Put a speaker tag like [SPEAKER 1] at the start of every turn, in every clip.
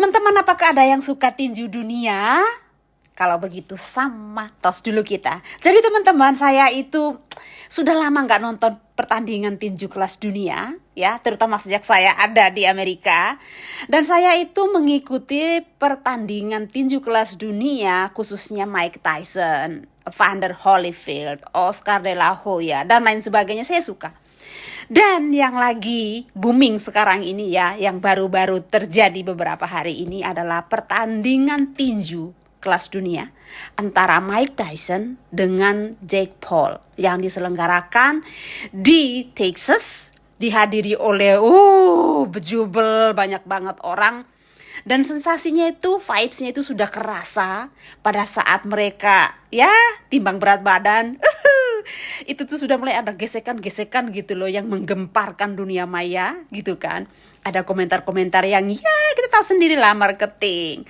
[SPEAKER 1] Teman-teman, apakah ada yang suka tinju dunia? Kalau begitu sama, tos dulu kita. Jadi teman-teman, saya itu sudah lama nggak nonton pertandingan tinju kelas dunia, ya, terutama sejak saya ada di Amerika. Dan saya itu mengikuti pertandingan tinju kelas dunia, khususnya Mike Tyson, Evander Holyfield, Oscar De La Hoya, dan lain sebagainya. Saya suka. Dan yang lagi booming sekarang ini ya, yang baru-baru terjadi beberapa hari ini adalah pertandingan tinju kelas dunia antara Mike Tyson dengan Jake Paul yang diselenggarakan di Texas, dihadiri oleh bejubel banyak banget orang. Dan sensasinya itu, vibes-nya itu sudah kerasa pada saat mereka ya timbang berat badan. Itu tuh sudah mulai ada gesekan-gesekan gitu loh yang menggemparkan dunia maya gitu kan. Ada komentar-komentar yang ya kita tahu sendiri lah, marketing.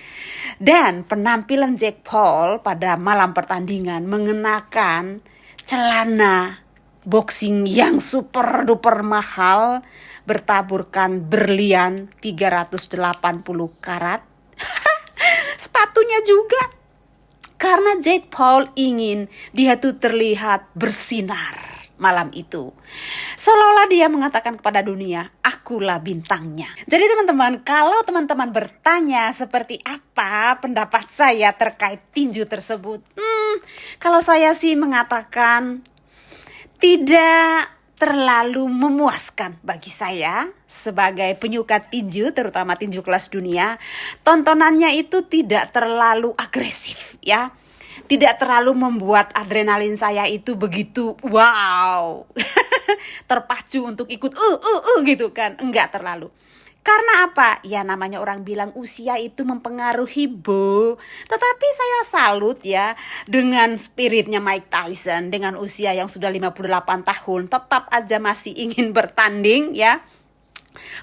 [SPEAKER 1] Dan penampilan Jake Paul pada malam pertandingan mengenakan celana boxing yang super duper mahal, bertaburkan berlian 380 karat. Sepatunya juga. Karena Jake Paul ingin dia tuh terlihat bersinar malam itu. Seolah-olah dia mengatakan kepada dunia, akulah bintangnya. Jadi teman-teman, kalau teman-teman bertanya seperti apa pendapat saya terkait tinju tersebut, kalau saya sih mengatakan tidak terlalu memuaskan bagi saya sebagai penyuka tinju, terutama tinju kelas dunia. Tontonannya itu tidak terlalu agresif ya. Tidak terlalu membuat adrenalin saya itu begitu wow. Terpacu untuk ikut gitu kan. Enggak terlalu. Karena apa? Ya namanya orang bilang usia itu mempengaruhi, Bu. Tetapi saya salut ya dengan spiritnya Mike Tyson. Dengan usia yang sudah 58 tahun. Tetap aja masih ingin bertanding ya.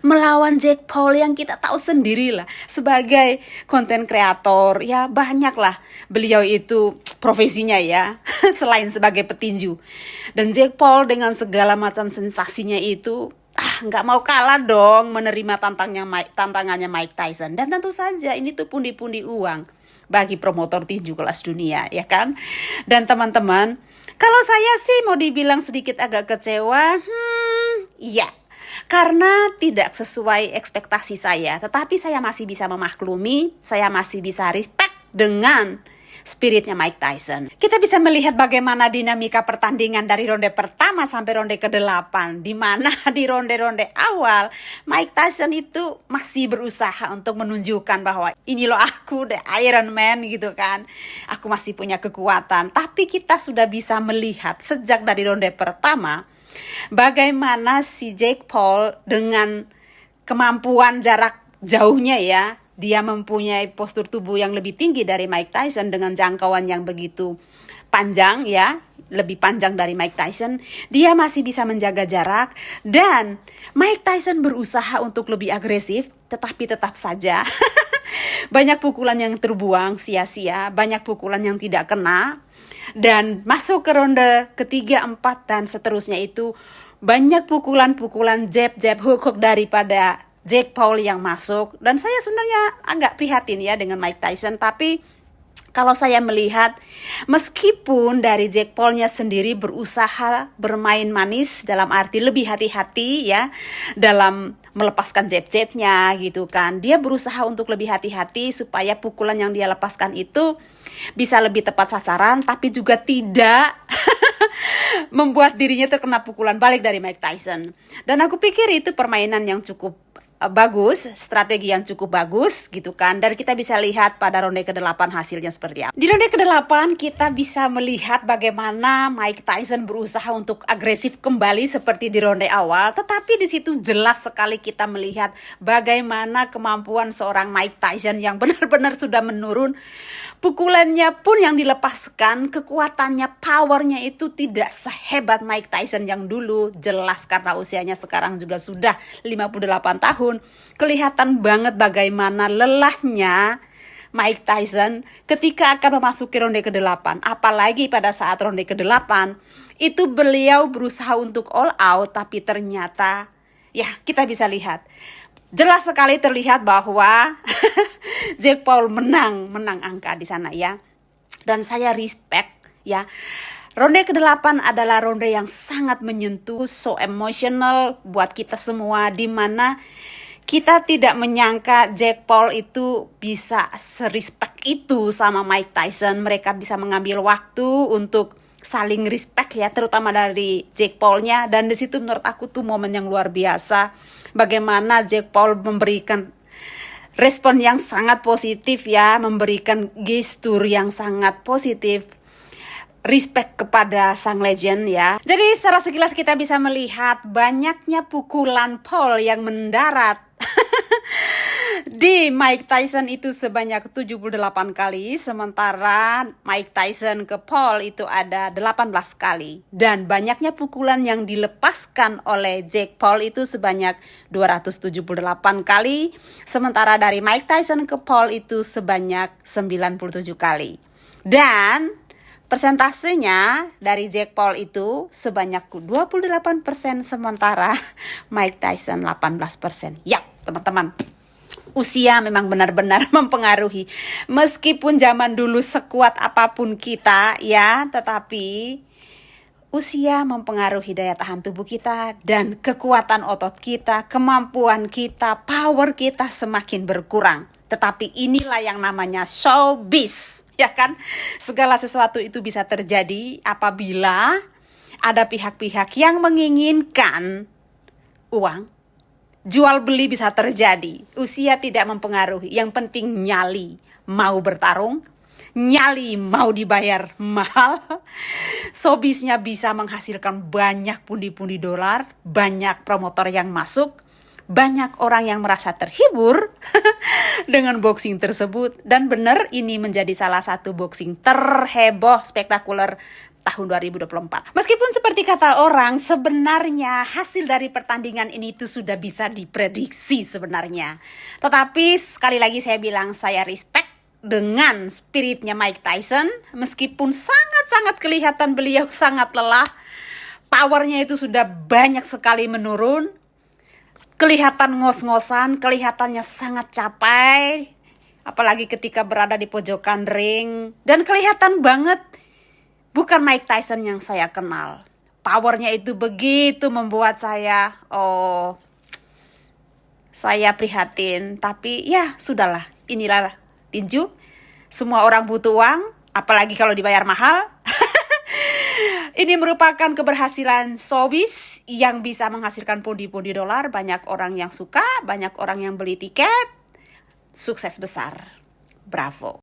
[SPEAKER 1] Melawan Jake Paul yang kita tahu sendirilah. Sebagai konten kreator ya banyaklah beliau itu profesinya ya. Selain sebagai petinju. Dan Jake Paul dengan segala macam sensasinya itu nggak mau kalah dong menerima tantangannya Mike Tyson. Dan tentu saja ini tuh pundi-pundi uang bagi promotor tinju kelas dunia ya kan. Dan teman-teman, kalau saya sih mau dibilang sedikit agak kecewa, iya, karena tidak sesuai ekspektasi saya. Tetapi saya masih bisa memaklumi, saya masih bisa respect dengan spiritnya Mike Tyson. Kita bisa melihat bagaimana dinamika pertandingan dari ronde pertama sampai ronde ke-8. Di mana di ronde-ronde awal Mike Tyson itu masih berusaha untuk menunjukkan bahwa ini loh aku, the Iron Man gitu kan. Aku masih punya kekuatan. Tapi kita sudah bisa melihat sejak dari ronde pertama bagaimana si Jake Paul dengan kemampuan jarak jauhnya ya. Dia mempunyai postur tubuh yang lebih tinggi dari Mike Tyson dengan jangkauan yang begitu panjang ya, lebih panjang dari Mike Tyson. Dia masih bisa menjaga jarak dan Mike Tyson berusaha untuk lebih agresif, tetapi tetap saja banyak pukulan yang terbuang sia-sia, banyak pukulan yang tidak kena. Dan masuk ke ronde ketiga, 4 dan seterusnya itu banyak pukulan-pukulan jab, hook daripada Jake Paul yang masuk. Dan saya sebenarnya agak prihatin ya dengan Mike Tyson. Tapi kalau saya melihat meskipun dari Jake Paulnya sendiri berusaha bermain manis dalam arti lebih hati-hati ya dalam melepaskan jab-jabnya gitu kan. Dia berusaha untuk lebih hati-hati supaya pukulan yang dia lepaskan itu bisa lebih tepat sasaran tapi juga tidak membuat dirinya terkena pukulan balik dari Mike Tyson. Dan aku pikir itu permainan yang cukup bagus, strategi yang cukup bagus gitu kan. Dan kita bisa lihat pada ronde ke-8 hasilnya seperti apa. Di ronde ke-8 kita bisa melihat bagaimana Mike Tyson berusaha untuk agresif kembali seperti di ronde awal. Tetapi di situ jelas sekali kita melihat bagaimana kemampuan seorang Mike Tyson yang benar-benar sudah menurun. Pukulannya pun yang dilepaskan, kekuatannya, powernya itu tidak sehebat Mike Tyson yang dulu. Jelas karena usianya sekarang juga sudah 58 tahun. Kelihatan banget bagaimana lelahnya Mike Tyson ketika akan memasuki ronde ke-8. Apalagi pada saat ronde ke-8, itu beliau berusaha untuk all out, tapi ternyata ya kita bisa lihat jelas sekali terlihat bahwa Jake Paul menang angka di sana ya. Dan saya respect ya. Ronde ke-8 adalah ronde yang sangat menyentuh, so emotional buat kita semua, di mana kita tidak menyangka Jake Paul itu bisa serespect itu sama Mike Tyson. Mereka bisa mengambil waktu untuk saling respect ya, terutama dari Jake Paul-nya. Dan di situ menurut aku tuh momen yang luar biasa. Bagaimana Jake Paul memberikan respon yang sangat positif ya, memberikan gestur yang sangat positif, respect kepada sang legend ya. Jadi secara sekilas kita bisa melihat banyaknya pukulan Paul yang mendarat di Mike Tyson itu sebanyak 78 kali, sementara Mike Tyson ke Paul itu ada 18 kali. Dan banyaknya pukulan yang dilepaskan oleh Jake Paul itu sebanyak 278 kali, sementara dari Mike Tyson ke Paul itu sebanyak 97 kali. Dan persentasenya dari Jake Paul itu sebanyak 28%, sementara Mike Tyson 18%. Ya, teman-teman. Usia memang benar-benar mempengaruhi. Meskipun zaman dulu sekuat apapun kita ya, tetapi usia mempengaruhi daya tahan tubuh kita dan kekuatan otot kita, kemampuan kita, power kita semakin berkurang. Tetapi inilah yang namanya showbiz, ya kan? Segala sesuatu itu bisa terjadi apabila ada pihak-pihak yang menginginkan uang. Jual beli bisa terjadi, usia tidak mempengaruhi. Yang penting nyali mau bertarung, nyali mau dibayar mahal. Showbiznya bisa menghasilkan banyak pundi-pundi dolar, banyak promotor yang masuk, banyak orang yang merasa terhibur dengan boxing tersebut. Dan benar ini menjadi salah satu boxing terheboh spektakuler tahun 2024. Meskipun seperti kata orang, sebenarnya hasil dari pertandingan ini itu sudah bisa diprediksi sebenarnya. Tetapi sekali lagi saya bilang, saya respect dengan spiritnya Mike Tyson. Meskipun sangat-sangat kelihatan beliau sangat lelah, powernya itu sudah banyak sekali menurun. Kelihatan ngos-ngosan, kelihatannya sangat capek. Apalagi ketika berada di pojokan ring. Dan kelihatan banget bukan Mike Tyson yang saya kenal. Powernya itu begitu membuat saya, saya prihatin. Tapi ya sudahlah, inilah tinju. Semua orang butuh uang, apalagi kalau dibayar mahal. Ini merupakan keberhasilan showbiz yang bisa menghasilkan pundi-pundi dolar. Banyak orang yang suka, banyak orang yang beli tiket. Sukses besar. Bravo.